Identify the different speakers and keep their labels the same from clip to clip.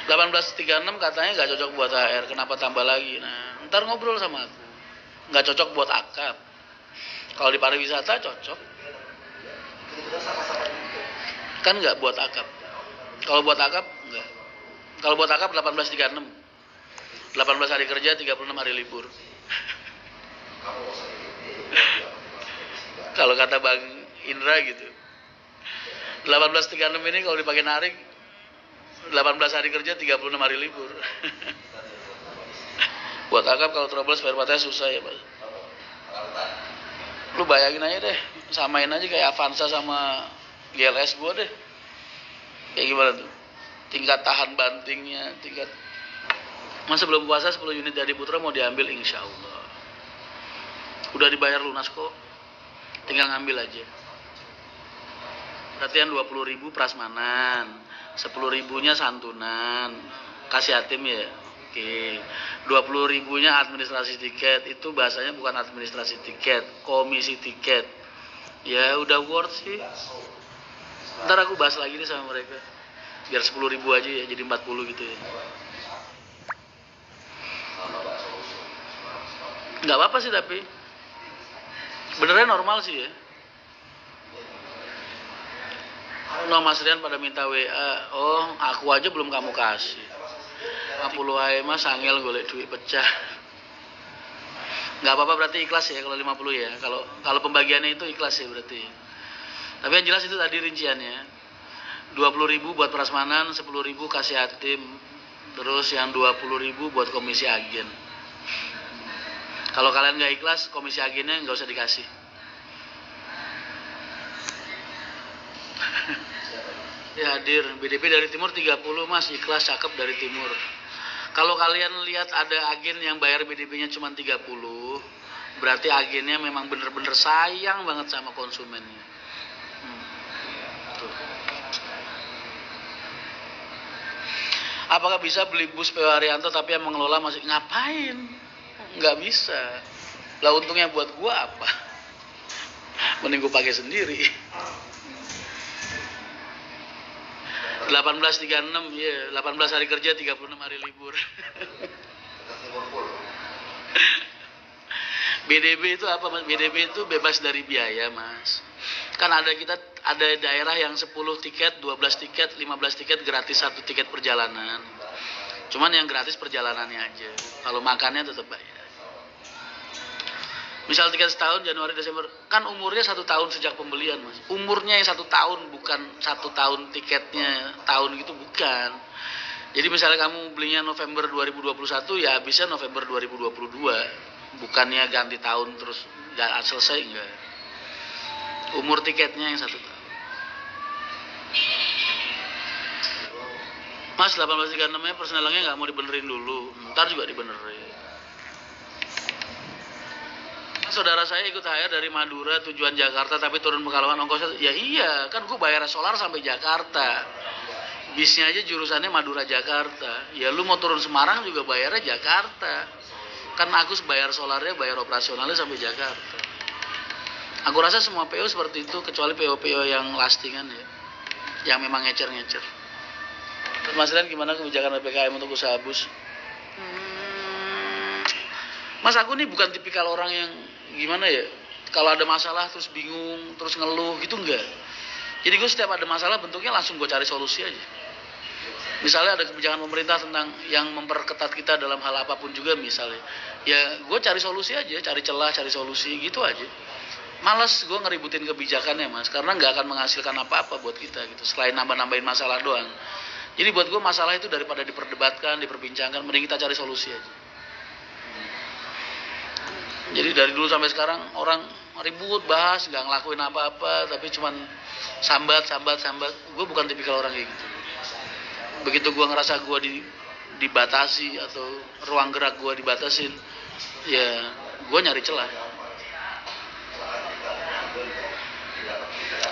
Speaker 1: 18.36 katanya nggak cocok buat HR, kenapa tambah lagi? Nah, ntar ngobrol sama aku. Nggak cocok buat akap. Kalau di pariwisata cocok. Kan nggak buat akap. Kalau buat akap nggak. Kalau buat akap 18.36. 18 hari kerja, 36 hari libur. Kalau kata Bang Indra gitu. 18.36 ini kalau dipakai narik 18 hari kerja, 36 hari libur. Buat akap kalau trouble spare partnya susah ya, Pak. Lu bayangin aja deh, samain aja kayak Avanza sama GLS gua deh. Kayak gimana tuh? Tingkat tahan bantingnya, tingkat masa belum puasa 10 unit dari Putra mau diambil, insya Allah. Udah dibayar lunas kok, tinggal ngambil aja. Berarti yang 20.000 prasmanan, 10.000-nya santunan, kasih yatim ya. Oke, 20.000-nya administrasi tiket, itu bahasanya bukan administrasi tiket, komisi tiket. Ya udah worth sih. Ntar aku bahas lagi nih sama mereka. Biar 10.000 aja ya, jadi 40 gitu ya. Nggak apa-apa sih tapi. Benernya normal sih ya. No Mas Rian pada minta WA. Oh, aku aja belum kamu kasih. 50 aja mas, angel golek duit pecah. Nggak apa-apa berarti ikhlas ya kalau 50 ya. Kalau pembagiannya itu ikhlas ya berarti. Tapi yang jelas itu tadi rinciannya. 20.000 buat prasmanan, 10.000 kasih yatim. Terus yang 20.000 buat komisi agen. Kalau kalian nggak ikhlas, komisi agennya nggak usah dikasih. Ya hadir, BDP dari timur 30 mas, ikhlas cakep dari timur. Kalau kalian lihat ada agen yang bayar BDP-nya cuma 30, berarti agennya memang bener-bener sayang banget sama konsumennya. Tuh. Apakah bisa beli bus PO Haryanto tapi yang mengelola masih ngapain? Nggak bisa. Lah untungnya buat gua apa? Mending gua pakai sendiri. 18.36 ya, 18 hari kerja, 36 hari libur. BDB itu apa mas? BDB itu bebas dari biaya mas. Kan ada daerah yang 10 tiket, 12 tiket, 15 tiket gratis 1 tiket perjalanan. Cuman yang gratis perjalanannya aja. Kalau makannya tetap bayar. Misal tiket setahun Januari Desember, kan umurnya 1 tahun sejak pembelian mas. Umurnya yang 1 tahun, bukan 1 tahun tiketnya tahun gitu, bukan. Jadi misalnya kamu belinya November 2021 ya habisnya November 2022, bukannya ganti tahun terus gak selesai, enggak. Umur tiketnya yang 1 tahun. Mas 18.36-nya personelnya nggak mau dibenerin dulu, ntar juga dibenerin. Saudara saya ikut HR dari Madura tujuan Jakarta tapi turun Pekalongan ongkosnya, ya iya kan gue bayar solar sampai Jakarta, bisnya aja jurusannya Madura Jakarta, ya lu mau turun Semarang juga bayarnya Jakarta, kan aku bayar solarnya, bayar operasionalnya sampai Jakarta. Aku rasa semua PO seperti itu kecuali PO-PO yang lastingan ya, yang memang ngecer-ngecer. Terus Mas Rian gimana kebijakan PPKM untuk usaha bus? Mas aku nih bukan tipikal orang yang gimana ya, kalau ada masalah terus bingung, terus ngeluh gitu, enggak. Jadi gue setiap ada masalah bentuknya langsung gue cari solusi aja. Misalnya ada kebijakan pemerintah tentang yang memperketat kita dalam hal apapun juga misalnya, ya gue cari solusi aja, cari celah, cari solusi gitu aja. Males gue ngeributin kebijakannya mas, karena nggak akan menghasilkan apa-apa buat kita gitu, selain nambah-nambahin masalah doang. Jadi buat gue masalah itu daripada diperdebatkan, diperbincangkan, mending kita cari solusi aja. Jadi dari dulu sampai sekarang orang ribut, bahas, nggak ngelakuin apa-apa, tapi cuman sambat. Gue bukan tipikal orang kayak gitu. Begitu gue ngerasa gue dibatasi atau ruang gerak gue dibatasin, ya gue nyari celah.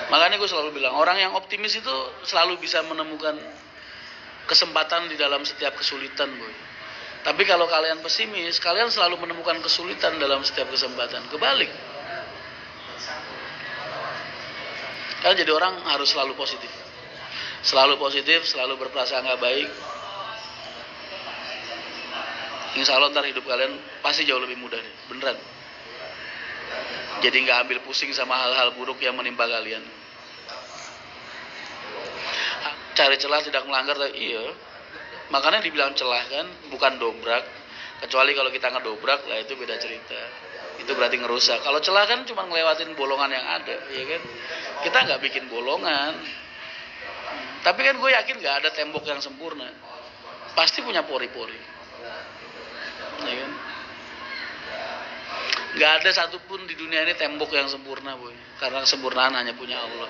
Speaker 1: Makanya gue selalu bilang, orang yang optimis itu selalu bisa menemukan kesempatan di dalam setiap kesulitan, boy. Tapi kalau kalian pesimis, kalian selalu menemukan kesulitan dalam setiap kesempatan. Kebalik. Kalian jadi orang harus selalu positif. Selalu positif, selalu berprasangka baik. Insya Allah ntar hidup kalian pasti jauh lebih mudah deh, beneran. Jadi nggak ambil pusing sama hal-hal buruk yang menimpa kalian. Cari celah tidak melanggar, iya. Makanya dibilang celah kan, bukan dobrak. Kecuali kalau kita ngedobrak, lah itu beda cerita. Itu berarti ngerusak. Kalau celah kan cuma ngelewatin bolongan yang ada, ya kan? Kita nggak bikin bolongan. Tapi kan gue yakin nggak ada tembok yang sempurna. Pasti punya pori-pori, ya kan? Nggak ada satupun di dunia ini tembok yang sempurna, boy. Karena kesempurnaan hanya punya Allah.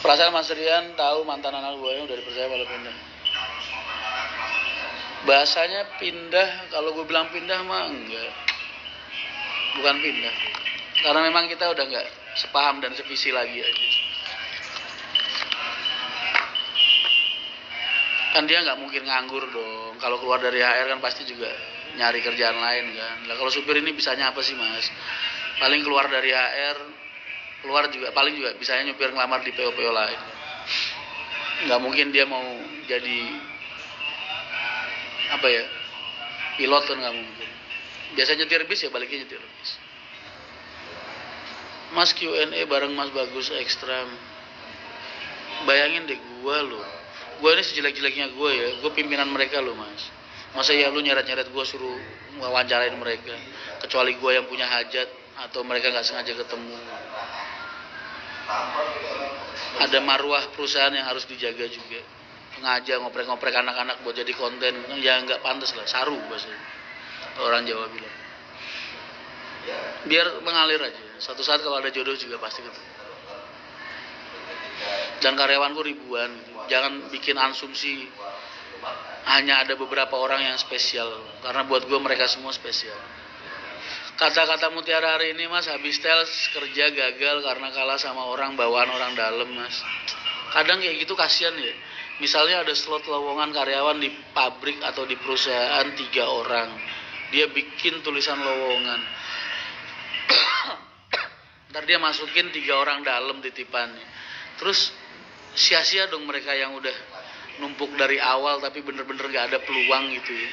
Speaker 1: Perasaan Mas Rian tahu mantan anak buahnya udah dipercaya pada pindah. Bahasanya pindah, kalau gue bilang pindah mah enggak. Bukan pindah. Karena memang kita udah enggak sepaham dan sevisi lagi aja. Kan dia nggak mungkin nganggur dong. Kalau keluar dari HR kan pasti juga nyari kerjaan lain kan. Lah kalau supir ini bisanya apa sih mas? Paling keluar dari HR, keluar juga paling juga bisanya nyupir ngelamar di PO-PO lain. Nggak mungkin dia mau jadi apa ya, pilot kan nggak mungkin. Biasanya nyetir bis ya baliknya nyetir bis. Mas Q&A bareng Mas Bagus Ekstram. Bayangin deh gue loh. Gue ini sejelek-jeleknya gue ya, gue pimpinan mereka loh mas. Masa ya lu nyeret-nyeret gue suruh wawancarain mereka, kecuali gue yang punya hajat atau mereka nggak sengaja ketemu. Ada marwah perusahaan yang harus dijaga juga. Sengaja ngoprek-ngoprek anak-anak buat jadi konten, ya nggak pantas lah, saru bahasanya. Orang Jawa bilang. Biar mengalir aja. Suatu saat kalau ada jodoh juga pasti ketemu. Dan karyawanku ribuan gitu. Jangan bikin asumsi hanya ada beberapa orang yang spesial, karena buat gue mereka semua spesial. Kata-kata mutiara hari ini mas, habis tel kerja gagal karena kalah sama orang bawaan orang dalam mas. Kadang kayak gitu kasihan ya. Misalnya ada slot lowongan karyawan di pabrik atau di perusahaan 3 orang, dia bikin tulisan lowongan. Ntar dia masukin 3 orang dalam titipannya. Terus sia-sia dong mereka yang udah numpuk dari awal tapi bener-bener gak ada peluang gitu ya.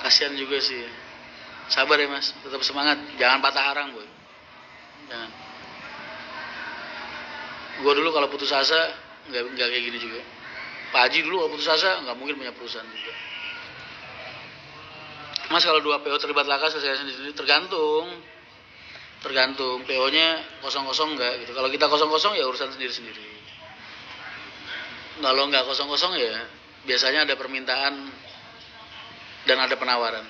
Speaker 1: Kasihan juga sih. Sabar ya mas, tetap semangat, jangan patah arang boy. Jangan. Gue dulu kalau putus asa nggak kayak gini juga. Pak Haji dulu kalau putus asa nggak mungkin punya perusahaan juga. Mas kalau 2 PO terlibat laka selesai sendiri, tergantung PO-nya kosong-kosong enggak gitu. Kalau kita kosong-kosong ya urusan sendiri-sendiri. Kalau enggak kosong-kosong ya biasanya ada permintaan dan ada penawaran.